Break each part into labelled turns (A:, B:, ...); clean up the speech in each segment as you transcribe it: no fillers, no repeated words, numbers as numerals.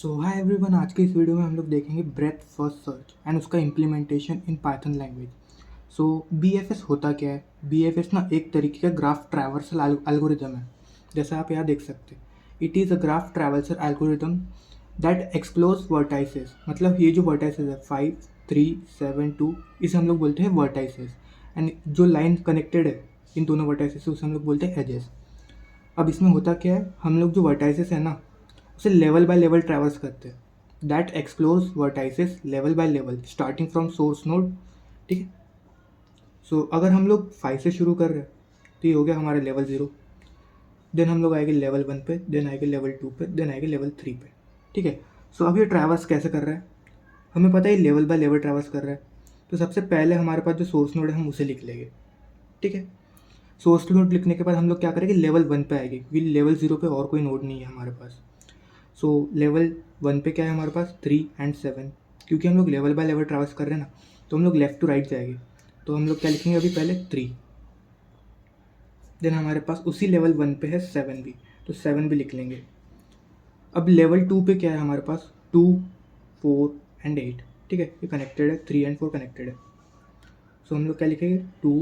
A: सो hi everyone, आज के इस वीडियो में हम लोग देखेंगे ब्रेथ फर्स्ट सर्च एंड उसका implementation in Python language. So BFS होता क्या है? BFS ना एक तरीके का ग्राफ ट्रैवर्सल एल्गोरिदम है, जैसा आप यहाँ देख सकते हैं। It is a graph traversal algorithm that explores vertices. मतलब ये जो वर्टाइसेस है 5, 3, 7, 2, इसे हम लोग बोलते हैं वर्टाइसेस। एंड जो लाइन कनेक्टेड है इन दोनों वर्टाइसेस से उसे हम लोग बोलते हैं एजेस। अब इसमें होता क्या है, हम लोग जो वर्टाइसेस है ना उसे लेवल बाय लेवल ट्रैवर्स करते हैं। That explores vertices level by level starting from source node. ठीक है। सो अगर हम लोग 5 से शुरू कर रहे हैं तो ये हो गया हमारा लेवल 0। देन हम लोग आएंगे लेवल 1 पे, देन आएंगे लेवल 2 पे, देन आएंगे लेवल 3 पे। ठीक है। सो अब ये ट्रैवर्स कैसे कर रहा है, हमें पता है लेवल बाय लेवल ट्रैवर्स कर रहा है। तो सबसे पहले हमारे पास जो सोर्स नोड है हम उसे लिख लेंगे। ठीक है। सोर्स नोड लिखने के बाद हम लोग क्या करेंगे, लेवल 1 पे आएंगे क्योंकि लेवल 0 पे और कोई नोड नहीं है हमारे पास। सो लेवल 1 पे क्या है हमारे पास 3 एंड 7। क्योंकि हम लोग लेवल बाय लेवल ट्रैवर्स कर रहे हैं ना, तो हम लोग लेफ़्ट टू राइट जाएंगे। तो हम लोग क्या लिखेंगे अभी, पहले 3। देन हमारे पास उसी लेवल 1 पे है 7 भी, तो 7 भी लिख लेंगे। अब लेवल 2 पे क्या है हमारे पास 2, 4 एंड 8। ठीक है, ये कनेक्टेड है, 3 एंड 4 कनेक्टेड है। सो हम लोग क्या लिखेंगे 2,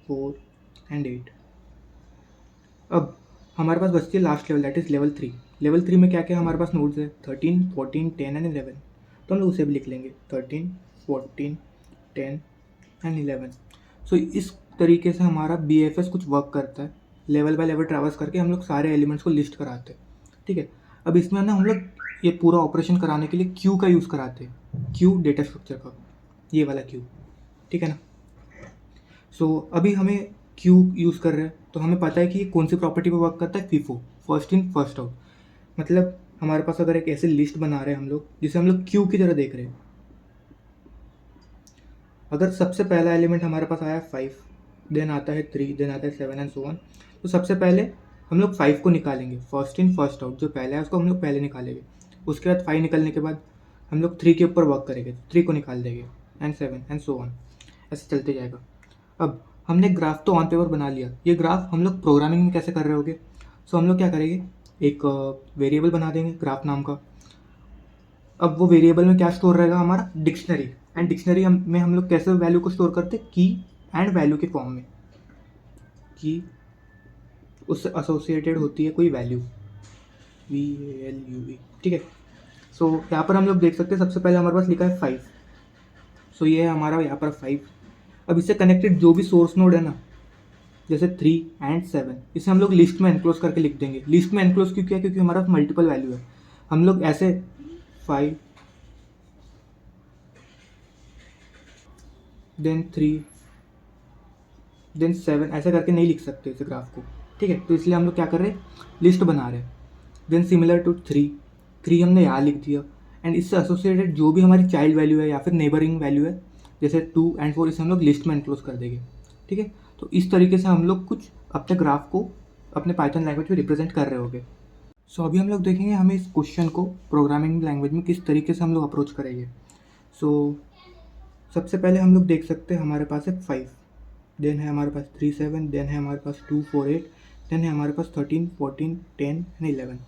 A: 4 एंड 8। अब हमारे पास बचती है last level, that is level 3। Level 3 में क्या क्या हमारे पास नोड्स है 13, 14, 10 एंड 11। तो हम लोग उसे भी लिख लेंगे 13, 14, 10 एंड 11। सो इस तरीके से हमारा BFS कुछ वर्क करता है। लेवल बाय लेवल ट्रैवर्स करके हम लोग सारे एलिमेंट्स को लिस्ट कराते हैं। ठीक है। अब इसमें ना हम लोग ये पूरा ऑपरेशन कराने के लिए क्यू का यूज़ कराते हैं। क्यू डेटा स्ट्रक्चर का, ये वाला क्यू। ठीक है ना। सो अभी हमें क्यू यूज़ कर रहे हैं तो हमें पता है कि ये कौन सी प्रॉपर्टी पे वर्क करता है, FIFO, first in first out. मतलब हमारे पास अगर एक ऐसे लिस्ट बना रहे हैं हम लोग जिसे हम लोग क्यू की तरह देख रहे हैं। अगर सबसे पहला एलिमेंट हमारे पास आया 5, देन आता है 3, देन आता है 7 एंड सो ऑन। तो सबसे पहले हम लोग 5 को निकालेंगे, फर्स्ट इन फर्स्ट आउट जो पहला है उसको हम लोग पहले निकालेंगे। उसके बाद 5 निकलने के बाद हम लोग 3 के ऊपर वर्क करेंगे, 3 को निकाल देंगे, एंड 7 एंड सो ऑन, ऐसे चलते जाएगा। अब हमने ग्राफ तो ऑन पेपर बना लिया, ये ग्राफ हम लोग प्रोग्रामिंग में कैसे कर रहे होगे। सो हम लोग क्या करेंगे, एक वेरिएबल बना देंगे ग्राफ नाम का। अब वो वेरिएबल में क्या स्टोर रहेगा हमारा, डिक्शनरी। एंड डिक्शनरी में हम लोग कैसे वैल्यू को स्टोर करते हैं, की एंड वैल्यू के फॉर्म में। की उससे एसोसिएटेड होती है कोई वैल्यू, VALUE। ठीक है। सो यहाँ पर हम लोग देख सकते हैं सबसे पहले हमारे पास लिखा है 5। सो ये है हमारा यहाँ पर 5। अब इससे कनेक्टेड जो भी सोर्स नोड है ना, जैसे 3 एंड 7, इसे हम लोग लिस्ट में एनक्लोज करके लिख देंगे। लिस्ट में एनक्लोज क्यों किया, क्योंकि हमारा मल्टीपल वैल्यू है। हम लोग ऐसे 5 देन 3 देन 7 ऐसा करके नहीं लिख सकते इस ग्राफ को। ठीक है। तो इसलिए हम लोग क्या कर रहे हैं, लिस्ट बना रहे हैं। देन सिमिलर टू 3 हमने यहाँ लिख दिया। एंड इससे एसोसिएटेड जो भी हमारी चाइल्ड वैल्यू है या फिर नेबरिंग वैल्यू है, जैसे 2 एंड 4, इसे हम लोग लिस्ट में एनक्लोज कर देंगे। ठीक है। तो इस तरीके से हम लोग कुछ अपने ग्राफ को अपने पाइथन लैंग्वेज में रिप्रेजेंट कर रहे होंगे। सो अभी हम लोग देखेंगे हमें इस क्वेश्चन को प्रोग्रामिंग लैंग्वेज में किस तरीके से हम लोग अप्रोच करेंगे। सो सबसे पहले हम लोग देख सकते हैं हमारे पास है 5, देन है हमारे पास 3, 7, देन है हमारे पास 2, 4, 8, देन है हमारे पास 13, 14, 10 एंड 11।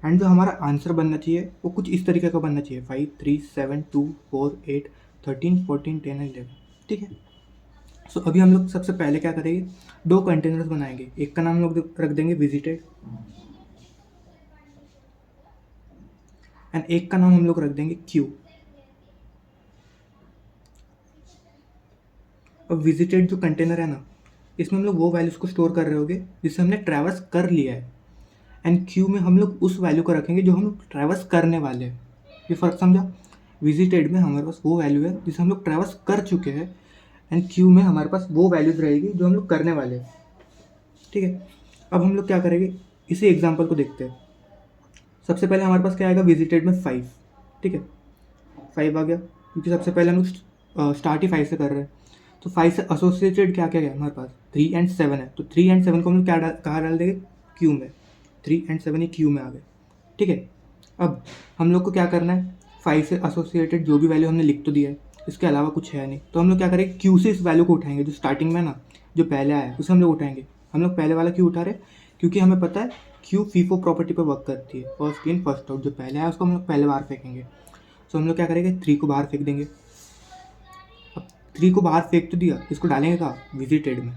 A: एंड जो हमारा आंसर बनना चाहिए वो कुछ इस तरीके का बनना चाहिए, 5, 3, 7, 2, 4, 8, 13, 14, 10 एंड 11। ठीक है। सो अभी हम लोग सबसे पहले क्या करेंगे, 2 कंटेनर्स बनाएंगे। एक का नाम हम लोग रख देंगे विजिटेड एंड एक का नाम हम लोग रख देंगे क्यू। अब विजिटेड जो कंटेनर है ना, इसमें हम लोग वो वैल्यूज़ को स्टोर कर रहे होंगे जिसे हमने ट्रैवर्स कर लिया है। एंड क्यू में हम लोग उस वैल्यू को रखेंगे जो हम लोग ट्रैवर्स करने वाले हैं। ये फ़र्क समझा। विजिटेड में हमारे पास वो वैल्यू है जिसे हम लोग ट्रैवर्स कर चुके हैं, एंड क्यू में हमारे पास वो वैल्यूज़ रहेगी जो हम लोग करने वाले हैं। ठीक है। अब हम लोग क्या करेंगे, इसी एग्जाम्पल को देखते हैं। सबसे पहले हमारे पास क्या आएगा, विजिटेड में 5। ठीक है, 5 आ गया क्योंकि सबसे पहले हम लोग स्टार्ट ही 5 से कर रहे हैं। तो 5 से एसोसिएटेड क्या क्या है हमारे पास, 3 एंड 7 है। तो 3 एंड 7 को हम लोग कहाँ डाल देंगे, क्यू में। 3 एंड 7 ही क्यू में आ गए। ठीक है। अब हम लोग को क्या करना है, 5 से एसोसिएटेड जो भी वैल्यू हमने लिख तो दिया है, इसके अलावा कुछ है नहीं। तो हम लोग क्या करेंगे, क्यू से इस वैल्यू को उठाएंगे जो स्टार्टिंग में ना, जो पहले आया है उसे हम लोग उठाएंगे। हम लोग पहले वाला क्यू उठा रहे क्योंकि हमें पता है क्यू फीफो प्रॉपर्टी पर वर्क करती है, फर्स्ट इन फर्स्ट आउट, जो पहले है उसको हम लोग पहले बाहर फेंकेंगे। सो हम लोग क्या करेंगे, 3 को बाहर फेंक देंगे। अब 3 को बाहर फेंक तो दिया, इसको डालेंगे कहाँ, विजिटेड में।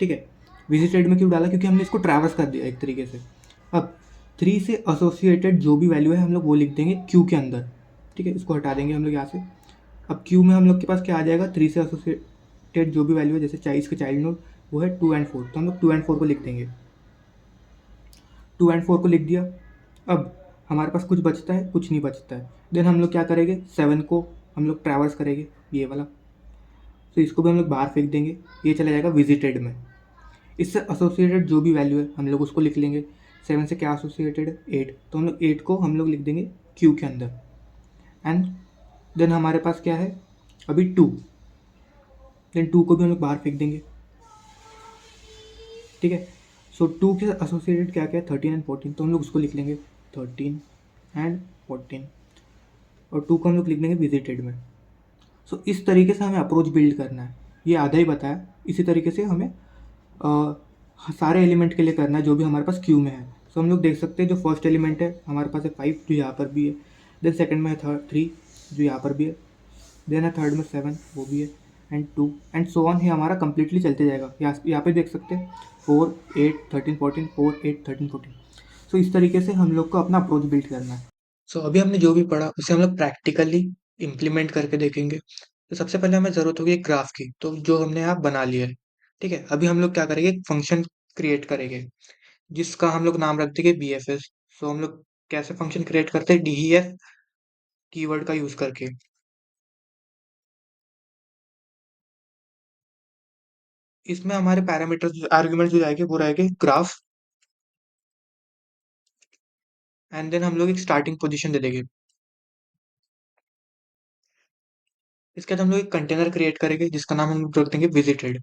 A: ठीक है, विजिटेड में क्यों डाला, क्योंकि हमने इसको ट्रैवर्स कर दिया एक तरीके से। अब 3 से एसोसिएटेड जो भी वैल्यू है हम लोग वो लिख देंगे क्यू के अंदर। ठीक है, इसको हटा देंगे हम लोग यहाँ से। अब क्यू में हम लोग के पास क्या आ जाएगा, 3 से एसोसिएटेड जो भी वैल्यू है, जैसे चाइल्ड का चाइल्ड नोड वो है 2 एंड 4, तो हम लोग 2 एंड 4 को लिख देंगे। 2 एंड 4 को लिख दिया। अब हमारे पास कुछ बचता है, कुछ नहीं बचता है। देन हम लोग क्या करेंगे, 7 को हम लोग ट्रैवर्स करेंगे, ये वाला। तो इसको भी हम लोग बाहर फेंक देंगे, ये चला जाएगा विजिटेड में। इससे एसोसिएटेड जो भी वैल्यू है हम लोग उसको लिख लेंगे। 7 से क्या एसोसिएटेड है, 8, तो हम लोग 8 को हम लोग लिख देंगे क्यू के अंदर। एंड देन हमारे पास क्या है अभी 2, देन 2 को भी हम लोग बाहर फेंक देंगे। ठीक है, सो 2 के एसोसिएटेड क्या क्या है, 13 एंड 14, तो हम लोग उसको लिख लेंगे 13 एंड 14, और 2 को हम लोग लिख देंगे विजिटेड में। सो इस तरीके से हमें अप्रोच बिल्ड करना है, ये आधा ही बताया। इसी तरीके से हमें सारे एलिमेंट के लिए करना है जो भी हमारे पास क्यू में है। सो हम लोग देख सकते हैं जो फर्स्ट एलिमेंट है हमारे पास है 5, जो यहाँ पर भी है। देन सेकंड में है 3, जो यहाँ पर भी है। देन है थर्ड में 7, वो भी है। एंड 2 एंड सो ऑन, ये हमारा कंप्लीटली चलते जाएगा। यहाँ पे देख सकते हैं 4, 8, 13, 14, 4, 8, 13, 14। सो इस तरीके से हम लोग को अपना अप्रोच बिल्ड करना है। सो अभी हमने जो भी पढ़ा उसे हम लोग प्रैक्टिकली इम्प्लीमेंट करके देखेंगे। तो सबसे पहले हमें ज़रूरत होगी एक ग्राफ की, तो जो हमने यहाँ बना लिया है। ठीक है, अभी हम लोग क्या करेंगे, एक फंक्शन क्रिएट करेंगे जिसका हम लोग नाम रख देंगे बी एफ एस। सो हम लोग कैसे फंक्शन क्रिएट करते हैं, डी ई एफ कीवर्ड का यूज़ करके। इसमें हमारे पैरामीटर्स आर्ग्यूमेंट जो जाएंगे वो रहेंगे ग्राफ, एंड देन हम लोग एक स्टार्टिंग पोजीशन दे देंगे। इसके बाद हम लोग एक कंटेनर क्रिएट करेंगे जिसका नाम हम लोग रख देंगे विजिटेड,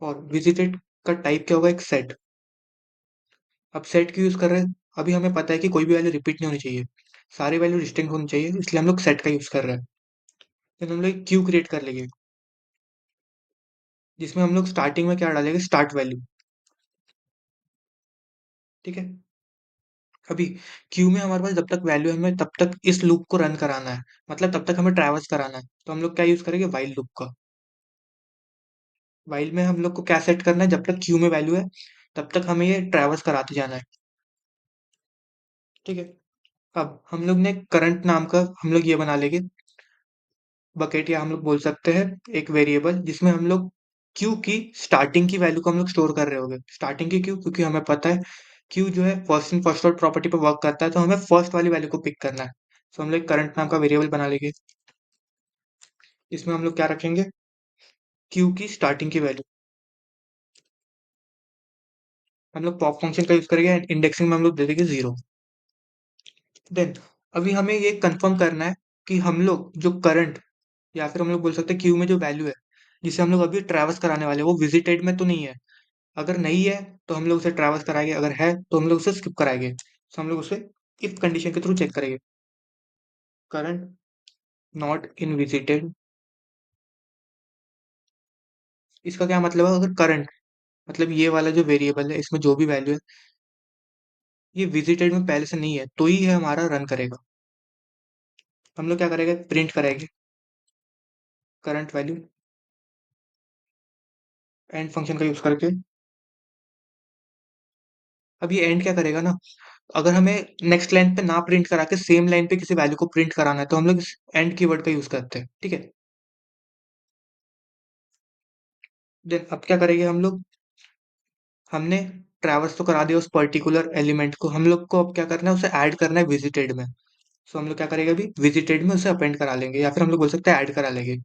A: और विजिटेड का टाइप क्या होगा, एक सेट। अब सेट क्यों यूज़ कर रहे हैं, अभी हमें पता है कि कोई भी वैल्यू रिपीट नहीं होनी चाहिए, सारी वैल्यू डिस्टिंक्ट होनी चाहिए, इसलिए हम लोग सेट का यूज़ कर रहे हैं। फिर हम लोग एक क्यू क्रिएट कर लेंगे जिसमें हम लोग स्टार्टिंग में क्या डालेंगे, स्टार्ट वैल्यू। ठीक है, अभी क्यू में हमारे पास जब तक वैल्यू है हमें तब तक इस लूप को रन कराना है, मतलब तब तक हमें ट्रैवर्स कराना है। तो हम लोग क्या यूज़ करेंगे, वाइल लूप का। वाइल में हम लोग को क्या सेट करना है, जब तक क्यू में वैल्यू है तब तक हमें ये ट्रैवर्स कराते जाना है। ठीक है, अब हम लोग ने करंट नाम का हम लोग ये बना लेंगे बकेट, या हम लोग बोल सकते हैं एक वेरिएबल, जिसमें हम लोग क्यू की स्टार्टिंग की वैल्यू को हम लोग स्टोर कर रहे होंगे। स्टार्टिंग की क्यू, क्योंकि हमें पता है क्यू जो है first in first out property पर वर्क करता है, तो हमें फर्स्ट वाली वैल्यू को पिक करना है। तो हम लोग करंट नाम का वेरिएबल बना लेंगे, इसमें हम लोग क्या रखेंगे, क्यू की स्टार्टिंग की वैल्यू। हम लोग पॉप फंक्शन का यूज करेंगे एंड इंडेक्सिंग में हम लोग दे देंगे 0। देन अभी हमें ये कंफर्म करना है कि हम लोग जो करंट, या फिर हम लोग बोल सकते हैं क्यू में जो वैल्यू है जिसे हम लोग अभी ट्रैवर्स कराने वाले हैं वो विजिटेड में तो नहीं है। अगर नहीं है तो हम लोग उसे ट्रैवर्स कराएंगे, अगर है तो हम लोग उसे स्किप कराएंगे। तो हम लोग उसे इफ कंडीशन के थ्रू चेक करेंगे, करंट नॉट इन विजिटेड। इसका क्या मतलब है, अगर करंट मतलब ये वाला जो वेरिएबल है इसमें जो भी वैल्यू है ये विजिटेड में पहले से नहीं है तो ही ये हमारा रन करेगा। हम लोग क्या करेंगे, प्रिंट करेंगे करंट वैल्यू एंड फंक्शन का यूज करके। अब ये एंड क्या करेगा ना, अगर हमें नेक्स्ट लाइन पे ना प्रिंट करा के सेम लाइन पे किसी वैल्यू को प्रिंट कराना है तो हम लोग इस एंड कीवर्ड का यूज करते हैं। ठीक है, देन अब क्या करेंगे हम लोग, हमने ट्रैवर्स तो करा दिया उस पर्टिकुलर एलिमेंट को, हम लोग को अब क्या करना है, उसे ऐड करना है विजिटेड में। सो हम लोग क्या करेंगे, अभी विजिटेड में उसे अपेंड करा लेंगे, या फिर हम लोग बोल सकते हैं ऐड करा लेंगे।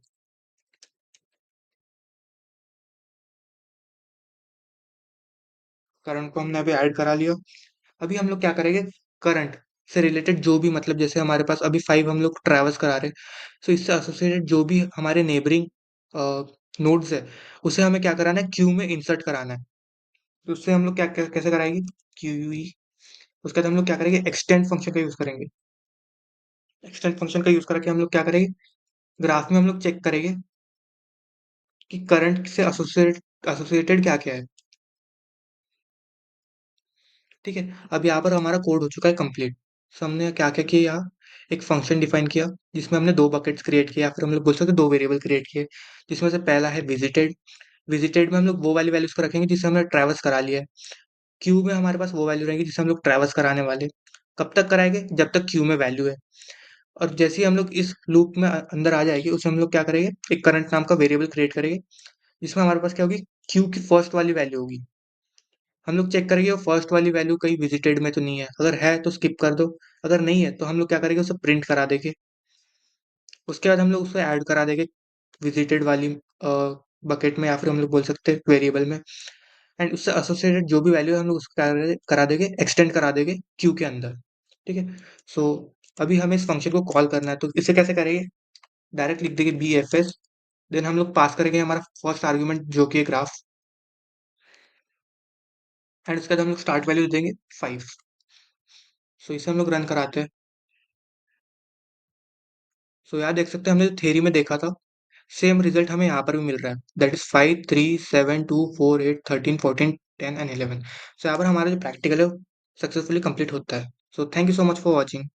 A: करंट को हमने अभी ऐड करा लिया। अभी हम लोग क्या करेंगे, करंट से रिलेटेड जो भी, मतलब जैसे हमारे पास अभी 5 हम लोग ट्रैवर्स करा रहे हैं, सो इससे एसोसिएटेड जो भी हमारे नेबरिंग नोड्स है उसे हमें क्या कराना है, क्यू में इंसर्ट कराना है। तो उससे हम लोग कैसे कराएंगे, क्यू यू ई। उसके बाद हम लोग क्या करेंगे, एक्सटेंड फंक्शन का यूज करेंगे। एक्सटेंड फंक्शन का यूज करके हम लोग क्या करेंगे, ग्राफ में हम लोग चेक करेंगे कि करंट से एसोसिएटेड क्या क्या है। ठीक है। अब यहाँ पर हमारा कोड हो चुका है कंप्लीट। सो हमने क्या क्या किया यहाँ, एक फंक्शन डिफाइन किया जिसमें हमने दो बकेट्स क्रिएट किए, या फिर हम लोग बोल सकते हैं दो वेरिएबल क्रिएट किए, जिसमें से पहला है विजिटेड। विजिटेड में हम लोग वो वाली वैल्यूज को रखेंगे जिससे हमने ट्रैवर्स करा लिया है। क्यू में हमारे पास वो वैल्यू रहेगी जिसे हम लोग ट्रैवर्स कराने वाले। कब तक कराएंगे, जब तक क्यू में वैल्यू है। और जैसे ही हम लोग इस लूप में अंदर आ जाएंगे, उसे हम लोग क्या करेंगे, एक करंट नाम का वेरिएबल क्रिएट करेंगे जिसमें हमारे पास क्या होगी, क्यू की फर्स्ट वाली वैल्यू होगी। हम लोग चेक करेंगे वो फर्स्ट वाली वैल्यू कहीं विजिटेड में तो नहीं है, अगर है तो स्किप कर दो, अगर नहीं है तो हम लोग क्या करेंगे, उसे प्रिंट करा देंगे। उसके बाद हम लोग उसे ऐड करा देंगे विजिटेड वाली बकेट में, या फिर हम लोग बोल सकते हैं वेरिएबल में। एंड उससे एसोसिएटेड जो भी वैल्यू है हम लोग उसको करा देंगे, एक्सटेंड करा देंगे क्यू के अंदर। ठीक है। सो अभी हमें इस फंक्शन को कॉल करना है, तो इसे कैसे करेंगे, डायरेक्ट लिख देंगे बी एफ एस, देन हम लोग पास करेंगे हमारा फर्स्ट आर्ग्यूमेंट जो कि है ग्राफ, एंड उसके बाद हम लोग स्टार्ट वैल्यू देंगे 5। सो इसे हम लोग रन कराते हैं। सो यहाँ देख सकते हैं, हमने जो थ्योरी में देखा था सेम रिजल्ट हमें यहाँ पर भी मिल रहा है, दैट इज 5 3 7 2 4 8 13 14 10 एंड 11। सो यहाँ पर हमारा जो प्रैक्टिकल है सक्सेसफुली कंप्लीट होता है। So thank you so much for watching.